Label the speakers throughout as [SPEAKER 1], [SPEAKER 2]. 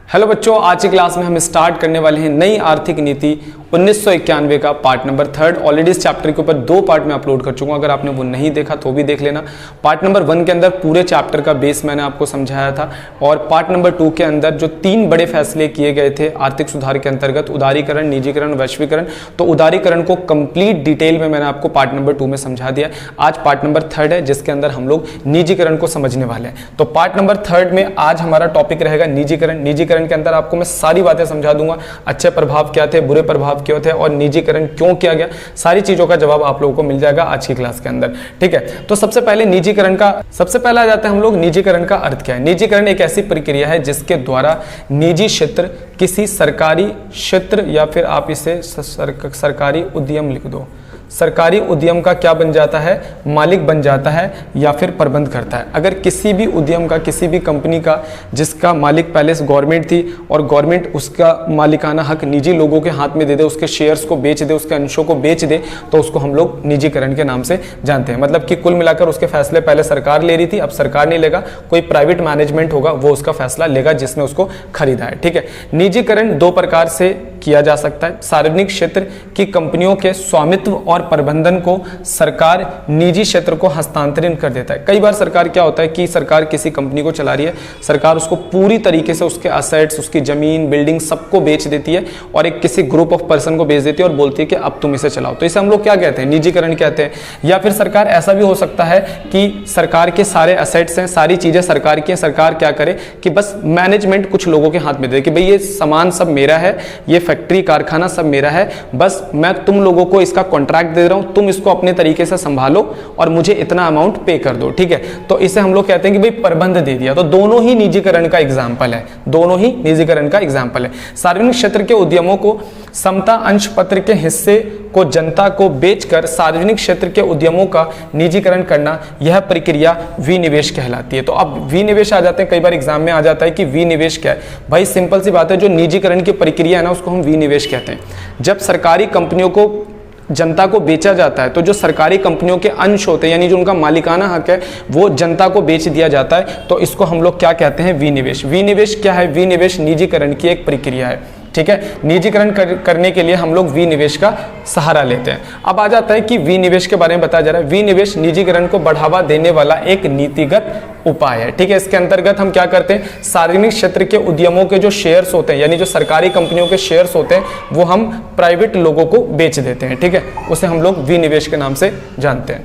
[SPEAKER 1] Hello बच्चों, आज की क्लास में हम स्टार्ट करने वाले हैं नई आर्थिक नीति 1991 का पार्ट नंबर 3। ऑलरेडी इस चैप्टर के ऊपर 2 पार्ट में अपलोड कर चुका हूं, अगर आपने वो नहीं देखा तो भी देख लेना। पार्ट नंबर 1 के अंदर पूरे चैप्टर का बेस मैंने आपको समझाया था, और पार्ट नंबर 2 के अंदर जो 3 बड़े फैसले किए गए थे आर्थिक सुधार के अंतर्गत, उदारीकरण, निजीकरण, वैश्वीकरण, तो उदारीकरण को कंप्लीट डिटेल में मैंने आपको पार्ट नंबर 2 में समझा दिया। आज पार्ट नंबर 3 है, जिसके अंदर हम लोग निजीकरण को समझने वाले हैं। तो पार्ट नंबर 3 में आज हमारा टॉपिक रहेगा निजीकरण। निजीकरण के अंदर आपको मैं सारी बातें समझा दूंगा, अच्छे प्रभाव क्या थे, बुरे प्रभाव क्यों थे, और निजीकरण क्यों किया गया, सारी चीजों का जवाब आप लोगों को मिल जाएगा आज की क्लास के अंदर। ठीक है, तो सबसे पहले निजीकरण का, सबसे पहले आ जाते हैं हम लोग निजीकरण का अर्थ क्या है। निजीकरण एक ऐसी प्रक्रिया है जिसके द्वारा निजी क्षेत्र किसी सरकारी क्षेत्र, या फिर आप इसे सरकारी उद्यम लिख दो, सरकारी उद्यम का क्या बन जाता है, मालिक बन जाता है या फिर प्रबंध करता है। अगर किसी भी उद्यम का, किसी भी कंपनी का जिसका मालिक पहले से गवर्नमेंट थी और गवर्नमेंट उसका मालिकाना हक निजी लोगों के हाथ में दे दे, उसके शेयर्स को बेच दे, उसके अंशों को बेच दे, तो उसको हम लोग निजीकरण के नाम से जानते हैं। मतलब कि कुल मिलाकर उसके फैसले पहले सरकार ले रही थी, अब सरकार नहीं लेगा, कोई प्राइवेट मैनेजमेंट होगा वो उसका फैसला लेगा जिसने उसको खरीदा है। ठीक है, निजीकरण 2 प्रकार से किया जा सकता है। सार्वजनिक क्षेत्र की कंपनियों के स्वामित्व और प्रबंधन को सरकार निजी क्षेत्र को हस्तांतरित कर देता है। कई बार सरकार क्या होता है कि सरकार किसी कंपनी को चला रही है, सरकार उसको पूरी तरीके से उसके असेट्स, उसकी जमीन, बिल्डिंग सबको बेच देती है और एक किसी ग्रुप ऑफ पर्सन को बेच देती है और बोलती है कि अब तुम इसे चलाओ। तो इसे हम लोग क्या कहते हैं, निजीकरण कहते हैं। या फिर सरकार, ऐसा भी हो सकता है कि सरकार के सारे असेट्स हैं, सारी चीजें सरकार की हैं, सरकार क्या करे कि बस मैनेजमेंट कुछ लोगों के हाथ में दे कि भाई ये सामान सब मेरा है, ये फैक्ट्री कारखाना सब मेरा है, बस मैं तुम लोगों को इसका कॉन्ट्रैक्ट दे रहा हूं, तुम इसको अपने तरीके से संभालो और मुझे इतना अमाउंट पे कर दो। ठीक है, तो इसे हम लोग कहते हैं कि भाई प्रबंध दे दिया। तो दोनों ही निजीकरण का एग्जाम्पल है, दोनों ही निजीकरण का एग्जाम्पल है। सार्वजनिक क्षेत्र के उद्यमों को समता अंश पत्र के हिस्से को जनता को बेचकर सार्वजनिक क्षेत्र के उद्यमों का निजीकरण करना, यह प्रक्रिया विनिवेश कहलाती है। तो अब विनिवेश आ जाते हैं, कई बार एग्जाम में आ जाता है कि विनिवेश क्या है। भाई सिंपल सी बात है, जो निजीकरण की प्रक्रिया है ना, उसको हम विनिवेश कहते हैं। जब सरकारी कंपनियों को जनता को बेचा जाता है, तो जो सरकारी कंपनियों के अंश होते हैं, यानी जो उनका मालिकाना हक है, वो जनता को बेच दिया जाता है, तो इसको हम लोग क्या कहते हैं, विनिवेश। विनिवेश क्या है, विनिवेश निजीकरण की एक प्रक्रिया है। ठीक है, निजीकरण करने के लिए हम लोग विनिवेश का सहारा लेते हैं। अब आ जाता है कि विनिवेश के बारे में बताया जा रहा है। विनिवेश निजीकरण को बढ़ावा देने वाला एक नीतिगत उपाय है। ठीक है, इसके अंतर्गत हम क्या करते हैं, सार्वजनिक क्षेत्र के उद्यमों के जो शेयर्स होते हैं, यानी जो सरकारी कंपनियों के शेयर्स होते हैं, वो हम प्राइवेट लोगों को बेच देते हैं। ठीक है, उसे हम लोग विनिवेश के नाम से जानते हैं।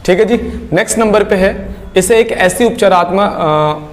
[SPEAKER 1] ठीक है जी, नेक्स्ट नंबर पे है, इसे एक ऐसी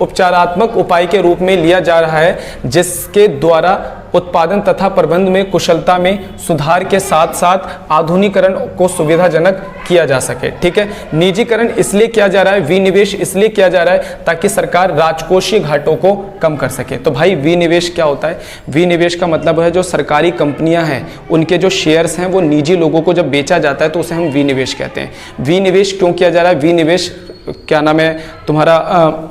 [SPEAKER 1] उपचारात्मक उपाय के रूप में लिया जा रहा है जिसके द्वारा उत्पादन तथा प्रबंध में कुशलता में सुधार के साथ साथ आधुनिकीकरण को सुविधाजनक किया जा सके। ठीक है, निजीकरण इसलिए किया जा रहा है, विनिवेश इसलिए किया जा रहा है ताकि सरकार राजकोषीय घाटों को कम कर सके। तो भाई विनिवेश क्या होता है, विनिवेश का मतलब है जो सरकारी कंपनियां हैं उनके जो शेयर्स हैं वो निजी लोगों को जब बेचा जाता है तो उसे हम विनिवेश कहते हैं। विनिवेश क्यों किया जा रहा है, विनिवेश क्या नाम है तुम्हारा,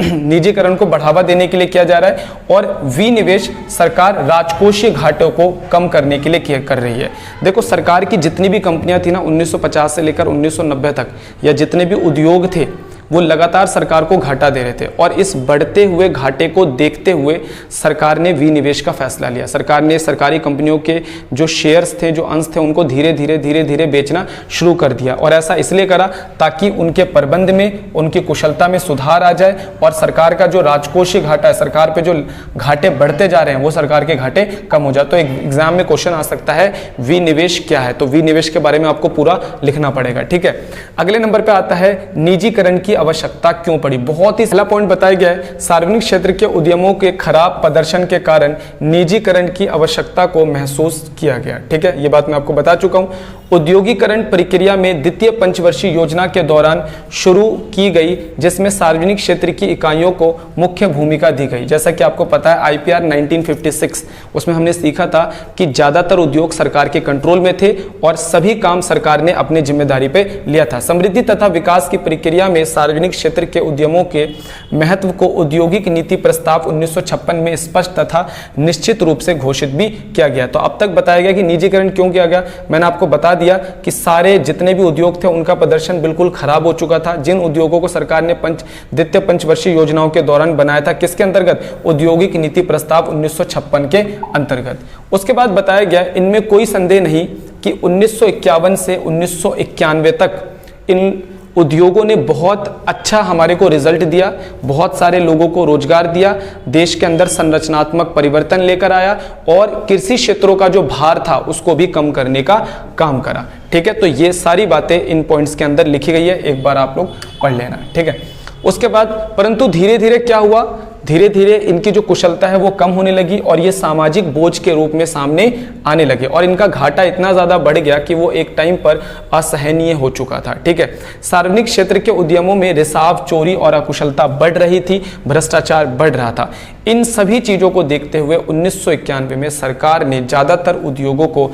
[SPEAKER 1] निजीकरण को बढ़ावा देने के लिए किया जा रहा है, और विनिवेश सरकार राजकोषीय घाटों को कम करने के लिए कर रही है। देखो, सरकार की जितनी भी कंपनियां थी ना 1950 से लेकर 1990 तक, या जितने भी उद्योग थे, वो लगातार सरकार को घाटा दे रहे थे, और इस बढ़ते हुए घाटे को देखते हुए सरकार ने विनिवेश का फैसला लिया। सरकार ने सरकारी कंपनियों के जो शेयर्स थे, जो अंश थे, उनको धीरे धीरे बेचना शुरू कर दिया। और ऐसा इसलिए करा ताकि उनके प्रबंध में, उनकी कुशलता में सुधार आ जाए, और सरकार का जो राजकोषीय घाटा है, सरकार पे जो घाटे बढ़ते जा रहे हैं, वो सरकार के घाटे कम हो जाए। तो एग्जाम में क्वेश्चन आ सकता है विनिवेश क्या है, तो विनिवेश के बारे में आपको पूरा लिखना पड़ेगा। ठीक है, अगले नंबर पे आता है निजीकरण की आवश्यकता क्यों पड़ी। बहुत ही पहला पॉइंट बताया गया है, सार्वजनिक क्षेत्र के उद्यमों के खराब प्रदर्शन के कारण निजीकरण की आवश्यकता को महसूस किया गया। ठीक है, ये बात मैं आपको बता चुका हूं। औद्योगिकरण प्रक्रिया में द्वितीय पंचवर्षीय योजना के दौरान शुरू की गई, जिसमें सार्वजनिक क्षेत्र की इकाइयों को मुख्य भूमिका दी गई। जैसा कि आपको पता है आईपीआर 1956, उसमें हमने सीखा था कि ज्यादातर उद्योग सरकार के कंट्रोल में थे और सभी काम सरकार ने अपनी जिम्मेदारी पे लिया था। समृद्धि तथा विकास की प्रक्रिया में सार्वजनिक क्षेत्र के उद्यमों के महत्व को औद्योगिक नीति प्रस्ताव 1956 में स्पष्ट तथा निश्चित रूप से घोषित भी किया गया। तो अब तक बताया गया कि निजीकरण क्यों किया गया, मैंने आपको बता दिया कि सारे जितने भी उद्योग थे उनका प्रदर्शन बिल्कुल खराब हो चुका था। जिन उद्योगों को सरकार ने द्वितीय पंचवर्षीय योजनाओं के दौरान बनाया था, किसके अंतर्गत? औद्योगिक नीति प्रस्ताव 1956 के अंतर्गत। उसके बाद बताया गया, इनमें कोई संदेह नहीं कि 1951 से 1991 तक इन उद्योगों ने बहुत अच्छा हमारे को रिजल्ट दिया, बहुत सारे लोगों को रोजगार दिया, देश के अंदर संरचनात्मक परिवर्तन लेकर आया और कृषि क्षेत्रों का जो भार था उसको भी कम करने का काम करा। ठीक है, तो ये सारी बातें इन पॉइंट्स के अंदर लिखी गई है, एक बार आप लोग पढ़ लेना। ठीक है, उसके बाद परंतु धीरे धीरे क्या हुआ, धीरे धीरे इनकी जो कुशलता है वो कम होने लगी और ये सामाजिक बोझ के रूप में सामने आने लगे और इनका घाटा इतना ज्यादा बढ़ गया कि वो एक टाइम पर असहनीय हो चुका था। ठीक है, सार्वजनिक क्षेत्र के उद्यमों में रिसाव, चोरी और अकुशलता बढ़ रही थी, भ्रष्टाचार बढ़ रहा था। इन सभी चीजों को देखते हुए 1991 में सरकार ने ज्यादातर उद्योगों को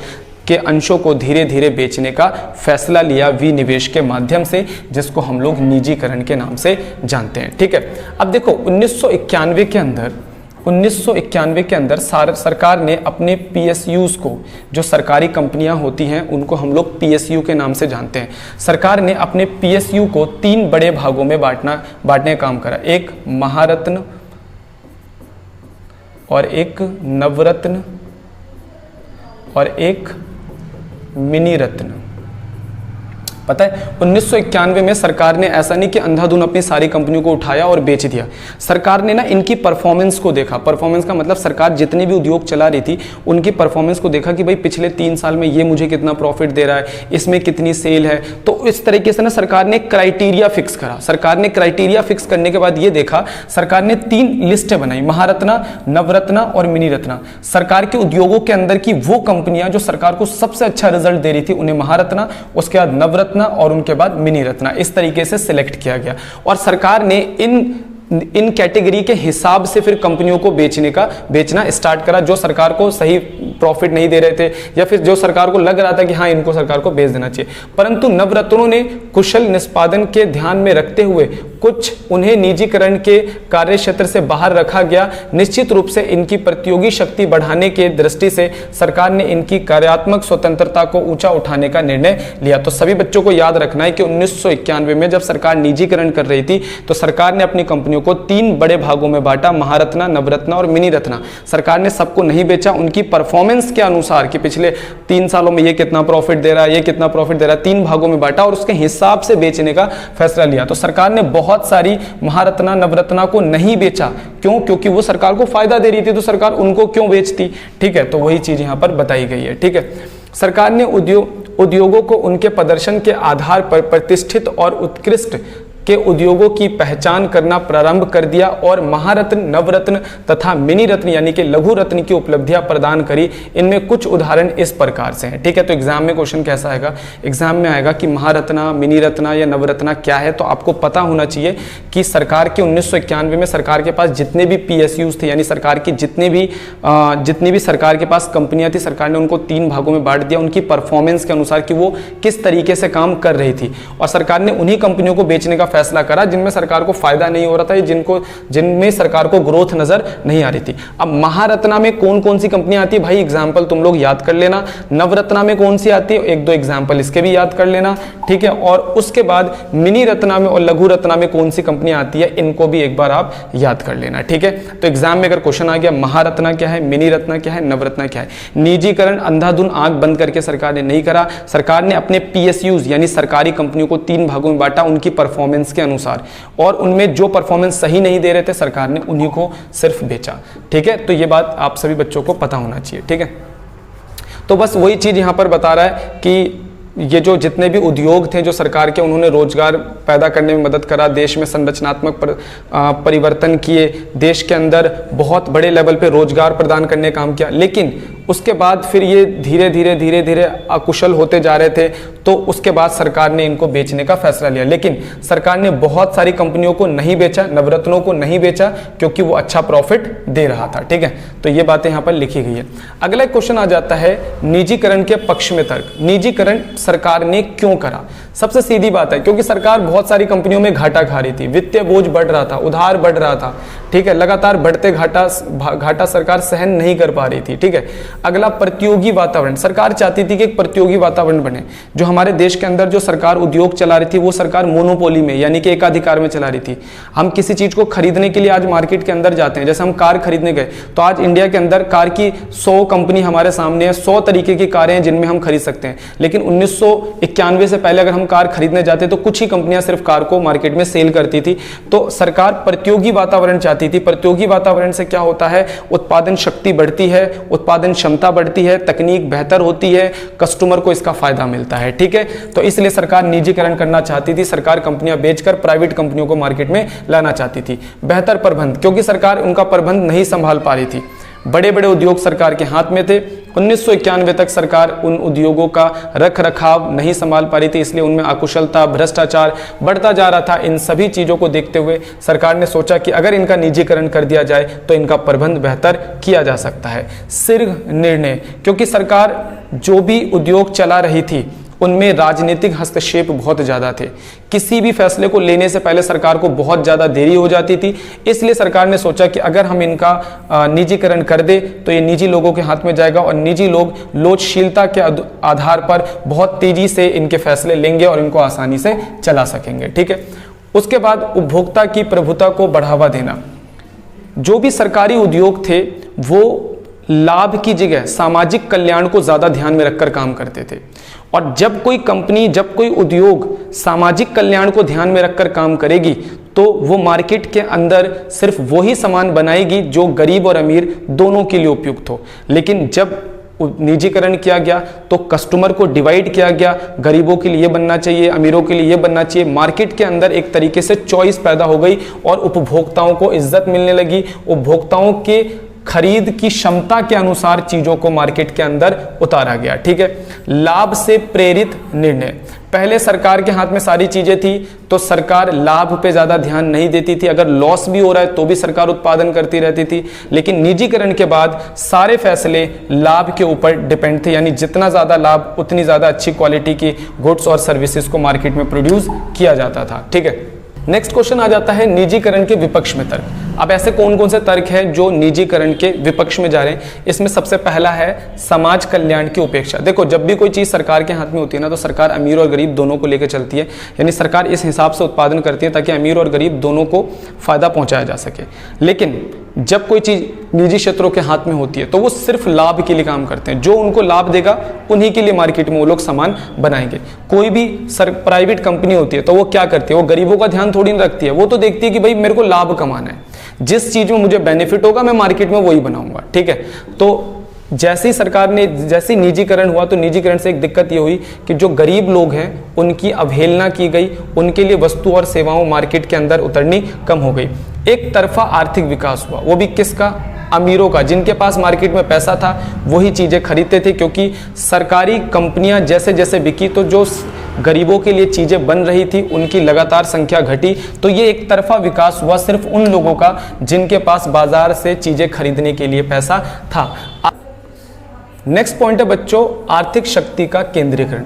[SPEAKER 1] के अंशों को धीरे धीरे बेचने का फैसला लिया विनिवेश के माध्यम से, जिसको हम लोग निजीकरण के नाम से जानते हैं। ठीक है, अब देखो 1991 के अंदर सरकार ने अपने PSUs को, जो सरकारी कंपनियां होती हैं उनको हम लोग PSU के नाम से जानते हैं, सरकार ने अपने PSU को 3 बड़े भागों में बांटने का काम करा। एक महारत्न और एक नवरत्न और एक मिनी रत्न। पता है 1991 में सरकार ने ऐसा नहीं कि अंधाधुन अपनी सारी कंपनियों को उठाया और बेच दिया। सरकार ने ना इनकी परफॉर्मेंस को देखा। परफॉर्मेंस का मतलब सरकार जितने भी उद्योग चला रही थी उनकी परफॉर्मेंस को देखा कि भाई पिछले 3 साल में ये मुझे कितना प्रॉफिट दे रहा है, इसमें कितनी सेल है। तो इस तरीके से ना सरकार ने क्राइटेरिया फिक्स करा। सरकार ने क्राइटेरिया फिक्स करने के बाद ये देखा, सरकार ने 3 लिस्टें बनाई, महारत्ना, नवरत्ना और मिनी रत्ना। सरकार के उद्योगों के अंदर की वो कंपनियां जो सरकार को सबसे अच्छा रिजल्ट दे रही थी उन्हें महारत्ना, उसके बाद नवरत्ना और उनके बाद मिनी रत्ना, इस तरीके से सिलेक्ट किया गया। और सरकार ने इन कैटेगरी के हिसाब से फिर कंपनियों को बेचना स्टार्ट करा, जो सरकार को सही प्रॉफिट नहीं दे रहे थे या फिर जो सरकार को लग रहा था कि हाँ इनको सरकार को बेच देना चाहिए। परंतु नवरत्नों ने कुशल निष्पादन के ध्यान में रखते हुए कुछ उन्हें निजीकरण के कार्य क्षेत्र से बाहर रखा गया। निश्चित रूप से इनकी प्रतियोगी शक्ति बढ़ाने के दृष्टि से सरकार ने इनकी कार्यात्मक स्वतंत्रता को ऊंचा उठाने का निर्णय लिया। तो सभी बच्चों को याद रखना है कि 1991 में जब सरकार निजीकरण कर रही थी तो सरकार ने अपनी कंपनियों को 3 बड़े भागों में बांटा, महारत्ना, नवरत्ना और मिनी रत्ना। सरकार ने सबको नहीं बेचा, उनकी परफॉर्मेंस के अनुसार कि पिछले 3 सालों में ये कितना प्रॉफिट दे रहा है, ये कितना प्रॉफिट दे रहा है, 3 भागों में बांटा और उसके हिसाब से बेचने का फैसला लिया। तो सरकार ने बहुत सारी महारत्ना, नवरत्ना को नहीं बेचा। क्यों? क्योंकि वो सरकार को फायदा दे रही थी, तो सरकार उनको क्यों बेचती। ठीक है, तो वही चीज यहां पर बताई गई है। ठीक है, सरकार ने उद्योगों को उनके प्रदर्शन के आधार पर प्रतिष्ठित और उत्कृष्ट के उद्योगों की पहचान करना प्रारंभ कर दिया और महारत्न, नवरत्न तथा मिनी रत्न यानी कि लघु रत्न की उपलब्धियां प्रदान करी। इनमें कुछ उदाहरण इस प्रकार से हैं। ठीक है, तो एग्जाम में क्वेश्चन कैसा आएगा, एग्जाम में आएगा कि महारत्ना, मिनी रत्ना या नवरत्ना क्या है। तो आपको पता होना चाहिए कि सरकार के 1991 में सरकार के पास जितने भी PSUs थे, यानी सरकार की जितनी भी सरकार के पास कंपनियां थी, सरकार ने उनको 3 भागों में बांट दिया उनकी परफॉर्मेंस के अनुसार कि वो किस तरीके से काम कर रही थी। और सरकार ने उन्हीं कंपनियों को बेचने का फैसला करा जिनमें सरकार को फायदा नहीं हो रहा था, जिनमें सरकार को ग्रोथ नजर नहीं आ रही थी। अब महारत्ना में कौन कौन सी कंपनियां आती है भाई, एग्जांपल तुम लोग याद कर लेना। नवरत्ना में कौन सी आती है, 1-2 एग्जांपल इसके भी याद कर लेना। ठीक है, और उसके बाद मिनी रत्ना में और लघु रत्ना में कौन सी कंपनियां आती है, इनको भी एक बार आप याद कर लेना। ठीक है, तो एग्जाम में अगर क्वेश्चन आ गया महारत्ना क्या है, मिनी रत्ना क्या है, नवरत्ना क्या है। निजीकरण अंधाधुन आंख बंद करके सरकार ने नहीं करा। सरकार ने अपने PSUs यानी सरकारी कंपनियों को 3 भागों में बांटा उनकी परफॉर्मेंस के अनुसार, और उनमें जो परफॉर्मेंस सही नहीं दे रहे थे सरकार ने उन्हीं को सिर्फ बेचा। ठीक है, तो ये बात आप सभी बच्चों को पता होना चाहिए। ठीक है, तो बस वही चीज यहां पर बता रहा है कि ये जो जितने भी उद्योग थे जो सरकार के, उन्होंने रोजगार पैदा करने में मदद करा, देश में संरचनात्मक परिवर्तन किए, देश के अंदर बहुत बड़े लेवल पे रोजगार प्रदान करने का काम किया। लेकिन उसके बाद फिर ये धीरे धीरे अकुशल होते जा रहे थे, तो उसके बाद सरकार ने इनको बेचने का फैसला लिया। लेकिन सरकार ने बहुत सारी कंपनियों को नहीं बेचा, नवरत्नों को नहीं बेचा, क्योंकि वो अच्छा प्रॉफिट दे रहा था। ठीक है, तो ये बातें यहाँ पर लिखी गई है। अगला क्वेश्चन आ जाता है निजीकरण के पक्ष में तर्क। निजीकरण सरकार ने क्यों करा? सबसे सीधी बात है, क्योंकि सरकार बहुत सारी कंपनियों में घाटा खा रही थी, वित्तीय बोझ बढ़ रहा था, उधार बढ़ रहा था। ठीक है, लगातार बढ़ते घाटा सरकार सहन नहीं कर पा रही थी। ठीक है, अगला प्रतियोगी वातावरण, सरकार चाहती थी कि एक प्रतियोगी वातावरण बने। जो हमारे देश के अंदर जो सरकार उद्योग चला रही थी वो सरकार मोनोपोली में यानी कि एकाधिकार में चला रही थी। हम किसी चीज को खरीदने के लिए आज मार्केट के अंदर जाते हैं, जैसे हम कार खरीदने गए तो आज इंडिया के अंदर कार की 100 कंपनी हमारे सामने है, 100 तरीके की कारें हैं जिनमें हम खरीद सकते हैं। लेकिन 1991 से पहले अगर हम कार खरीदने जाते तो कुछ ही कंपनियां सिर्फ कार को मार्केट में सेल करती थी। तो सरकार प्रतियोगी वातावरण चाहती थी। प्रतियोगी वातावरण से क्या होता है, उत्पादन शक्ति बढ़ती है, उत्पादन क्षमता बढ़ती है, तकनीक बेहतर होती है, कस्टमर को इसका फायदा मिलता है। ठीक है, तो इसलिए सरकार निजीकरण करना चाहती थी। सरकार कंपनियां बेचकर प्राइवेट कंपनियों को मार्केट में लाना चाहती थी। बेहतर प्रबंध, क्योंकि सरकार उनका प्रबंध नहीं संभाल पा रही थी, बड़े बड़े उद्योग सरकार के हाथ में थे। 1991 तक सरकार उन उद्योगों का रख रखाव नहीं संभाल पा रही थी, इसलिए उनमें अकुशलता, भ्रष्टाचार बढ़ता जा रहा था। इन सभी चीजों को देखते हुए सरकार ने सोचा कि अगर इनका निजीकरण कर दिया जाए तो इनका प्रबंध बेहतर किया जा सकता है। शीघ्र निर्णय, क्योंकि सरकार जो भी उद्योग चला रही थी उनमें राजनीतिक हस्तक्षेप बहुत ज़्यादा थे। किसी भी फैसले को लेने से पहले सरकार को बहुत ज़्यादा देरी हो जाती थी। इसलिए सरकार ने सोचा कि अगर हम इनका निजीकरण कर दे तो ये निजी लोगों के हाथ में जाएगा और निजी लोग लोचशीलता के आधार पर बहुत तेजी से इनके फैसले लेंगे और इनको आसानी से चला सकेंगे। ठीक है, उसके बाद उपभोक्ता की प्रभुता को बढ़ावा देना। जो भी सरकारी उद्योग थे वो लाभ की जगह सामाजिक कल्याण को ज़्यादा ध्यान में रखकर काम करते थे। और जब कोई कंपनी, जब कोई उद्योग सामाजिक कल्याण को ध्यान में रखकर काम करेगी तो वो मार्केट के अंदर सिर्फ वही सामान बनाएगी जो गरीब और अमीर दोनों के लिए उपयुक्त हो। लेकिन जब निजीकरण किया गया तो कस्टमर को डिवाइड किया गया, गरीबों के लिए बनना चाहिए, अमीरों के लिए बनना चाहिए। मार्केट के अंदर एक तरीके से चॉइस पैदा हो गई और उपभोक्ताओं को इज्जत मिलने लगी। उपभोक्ताओं के खरीद की क्षमता के अनुसार चीजों को मार्केट के अंदर उतारा गया। ठीक है, लाभ से प्रेरित निर्णय। पहले सरकार के हाथ में सारी चीजें थी तो सरकार लाभ पे ज्यादा ध्यान नहीं देती थी। अगर लॉस भी हो रहा है तो भी सरकार उत्पादन करती रहती थी। लेकिन निजीकरण के बाद सारे फैसले लाभ के ऊपर डिपेंड थे, यानी जितना ज्यादा लाभ उतनी ज्यादा अच्छी क्वालिटी की गुड्स और सर्विसेज को मार्केट में प्रोड्यूस किया जाता था। ठीक है, नेक्स्ट क्वेश्चन आ जाता है निजीकरण के विपक्ष में तर्क। अब ऐसे कौन कौन से तर्क हैं जो निजीकरण के विपक्ष में जा रहे हैं? इसमें सबसे पहला है समाज कल्याण की उपेक्षा। देखो, जब भी कोई चीज सरकार के हाथ में होती है ना तो सरकार अमीर और गरीब दोनों को लेकर चलती है, यानी सरकार इस हिसाब से उत्पादन करती है ताकि अमीर और गरीब दोनों को फायदा पहुंचाया जा सके। लेकिन जब कोई चीज निजी क्षेत्रों के हाथ में होती है तो वो सिर्फ लाभ के लिए काम करते हैं। जो उनको लाभ देगा उन्हीं के लिए मार्केट में वो लोग सामान बनाएंगे। कोई भी प्राइवेट कंपनी होती है तो वो क्या करती है, वो गरीबों का ध्यान थोड़ी नहीं रखती है। वो तो देखती है कि भाई मेरे को लाभ कमाना है, जिस चीज में मुझे बेनिफिट होगा मैं मार्केट में वही बनाऊंगा। ठीक है, तो जैसे ही सरकार ने, जैसे ही निजीकरण हुआ तो निजीकरण से एक दिक्कत ये हुई कि जो गरीब लोग हैं उनकी अवहेलना की गई, उनके लिए वस्तु और सेवाओं मार्केट के अंदर उतरनी कम हो गई। एक तरफा आर्थिक विकास हुआ, वो भी किसका? अमीरों का। जिनके पास मार्केट में पैसा था वही चीजें खरीदते थे, क्योंकि सरकारी कंपनियां जैसे जैसे बिकी तो जो गरीबों के लिए चीजें बन रही थी उनकी लगातार संख्या घटी। तो ये एक तरफा विकास हुआ सिर्फ उन लोगों का जिनके पास बाजार से चीजें खरीदने के लिए पैसा था। नेक्स्ट पॉइंट है बच्चों आर्थिक शक्ति का केंद्रीकरण।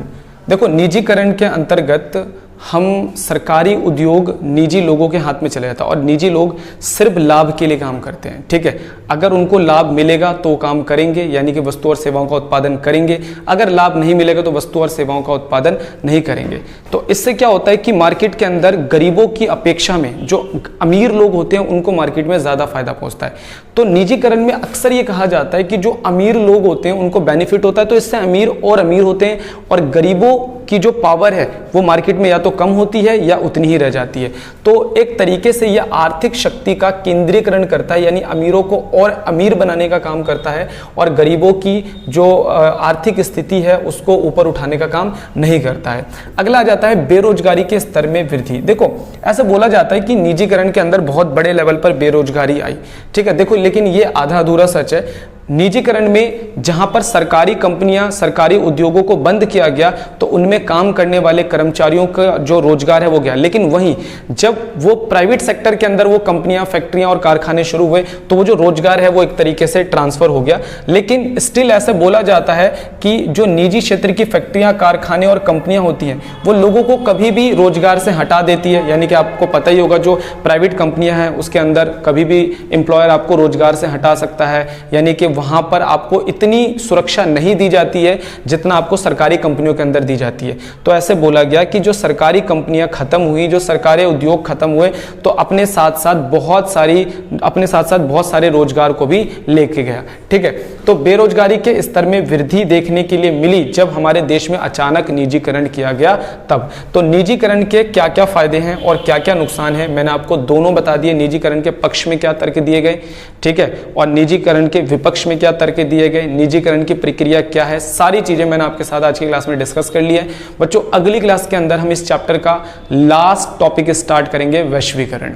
[SPEAKER 1] देखो, निजीकरण के अंतर्गत हम सरकारी उद्योग निजी लोगों के हाथ में चले जाता है और निजी लोग सिर्फ लाभ के लिए काम करते हैं। ठीक है, अगर उनको लाभ मिलेगा तो काम करेंगे, यानी कि वस्तु और सेवाओं का उत्पादन करेंगे। अगर लाभ नहीं मिलेगा तो वस्तु और सेवाओं का उत्पादन नहीं करेंगे। तो इससे क्या होता है कि मार्केट के अंदर गरीबों की अपेक्षा में जो अमीर लोग होते हैं उनको मार्केट में ज्यादा फायदा पहुंचता है। तो निजीकरण में अक्सर ये कहा जाता है कि जो अमीर लोग होते हैं उनको बेनिफिट होता है, तो इससे अमीर और अमीर होते हैं और गरीबों की जो पावर है वो मार्केट में या तो कम होती है या उतनी ही रह जाती है। तो एक तरीके से यह आर्थिक शक्ति का केंद्रीकरण करता है, यानी अमीरों को और अमीर बनाने का काम करता है और गरीबों की जो आर्थिक स्थिति है उसको ऊपर उठाने का काम नहीं करता है। अगला आ जाता है बेरोजगारी के स्तर में वृद्धि। देखो, ऐसा बोला जाता है कि निजीकरण के अंदर बहुत बड़े लेवल पर बेरोजगारी आई। ठीक है, देखो, लेकिन ये आधा अधूरा सच है। निजीकरण में जहां पर सरकारी कंपनियां, सरकारी उद्योगों को बंद किया गया तो उनमें काम करने वाले कर्मचारियों का जो रोजगार है वो गया, लेकिन वहीं जब वो प्राइवेट सेक्टर के अंदर वो कंपनियां, फैक्ट्रियां और कारखाने शुरू हुए तो वो जो रोजगार है वो एक तरीके से ट्रांसफर हो गया। लेकिन स्टिल ऐसे बोला जाता है कि जो निजी क्षेत्र की फैक्ट्रियां, कारखाने और कंपनियां होती हैं वो लोगों को कभी भी रोजगार से हटा देती है। यानी कि आपको पता ही होगा जो प्राइवेट कंपनियां हैं उसके अंदर कभी भी एम्प्लॉयर आपको रोजगार से हटा सकता है, यानी कि वहां पर आपको इतनी सुरक्षा नहीं दी जाती है जितना आपको सरकारी कंपनियों के अंदर दी जाती है। तो ऐसे बोला गया कि जो सरकारी कंपनियां खत्म हुई, जो सरकारी उद्योग खत्म हुए तो अपने साथ साथ बहुत सारे रोजगार को भी लेके गया। ठीक है, तो बेरोजगारी के स्तर में वृद्धि देखने के लिए मिली जब हमारे देश में अचानक निजीकरण किया गया तब। तो निजीकरण के क्या क्या फायदे हैं और क्या क्या नुकसान है मैंने आपको दोनों बता दिए। निजीकरण के पक्ष में क्या तर्क दिए गए, ठीक है, और निजीकरण के विपक्ष में क्या तर्क दिए गए, निजीकरण की प्रक्रिया क्या है, सारी चीजें मैंने आपके साथ आज की क्लास में डिस्कस कर ली है। बच्चों अगली क्लास के अंदर हम इस चैप्टर का लास्ट टॉपिक स्टार्ट करेंगे, वैश्वीकरण।